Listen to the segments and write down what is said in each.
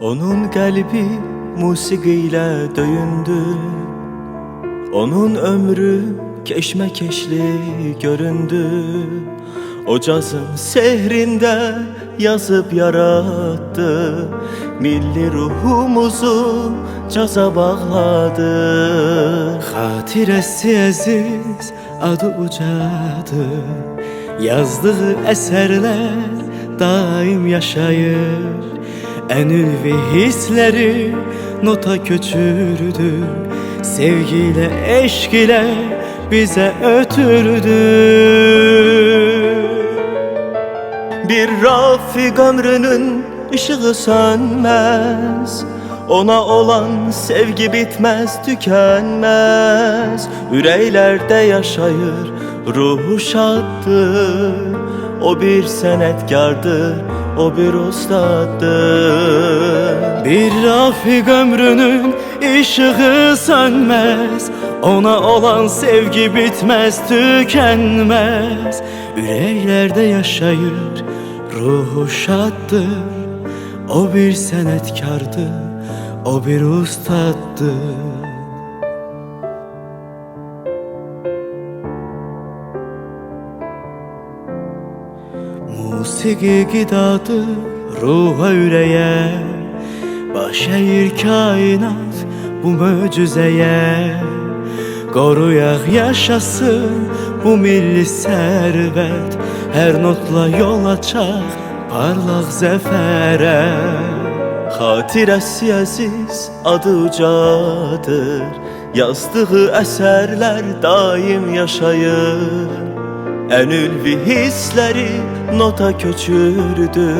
Onun qəlbi musiqiyle döyündü. Onun ömrü keşmekeşli göründü. O cazın sehrinde yazıp yarattı. Milli ruhumuzu caza bağladı. Xatirəsi əziz, adı ucadır. Yazdığı əsərlər daim yaşayır. Ən ülvi hissləri nota köçürdü. Sevgiyle, eşk ile bize ötürdü. Bir Rafik ömrünün ışığı sönmez. Ona olan sevgi bitmez, tükenmez. Yüreklerde yaşayır, ruhu şaddır. O bir senetkardır, o bir ustadır. Bir Rafik ömrünün ışığı sönmez. Ona olan sevgi bitmez, tükenmez. Yüreklerde yaşayır, ruhu şaddır. O bir senetkardır, o bir ustadır. Musiqi qidadır ruha, yüreğe. Baş əyir kainat bu möcüzəyə. Qoruyaq yaşasın bu milli sərvət. Hər notla yol açaq parlaq zəfərə. Xatirəsi əziz, adı ucadır. Yazdığı əsərlər daim yaşayır. En ülvi hisleri nota köçürdü.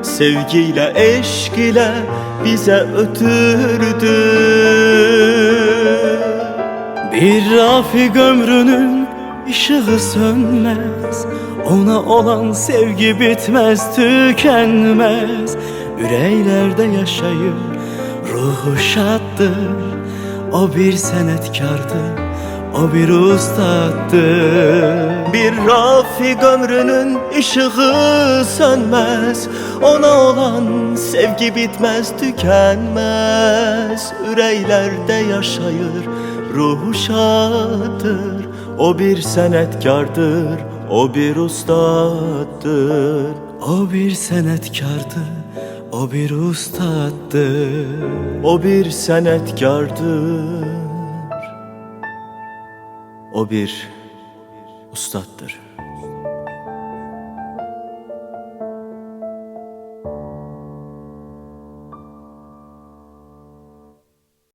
Sevgiyle, eşk ile bize ötürdü. Bir Rafik ömrünün ışığı sönmez. Ona olan sevgi bitmez, tükenmez. Yüreklerde yaşayır, ruhu şaddır. O bir senetkardır, o bir ustadır. Bir Rafik ömrünün ışığı sönmez. Ona olan sevgi bitmez, tükenmez. Yüreklerde yaşayır, ruhu şaddır. O bir senetkardır, o bir ustadır. O bir senetkardır, o bir ustadır. O bir senetkardır, o bir ustattır.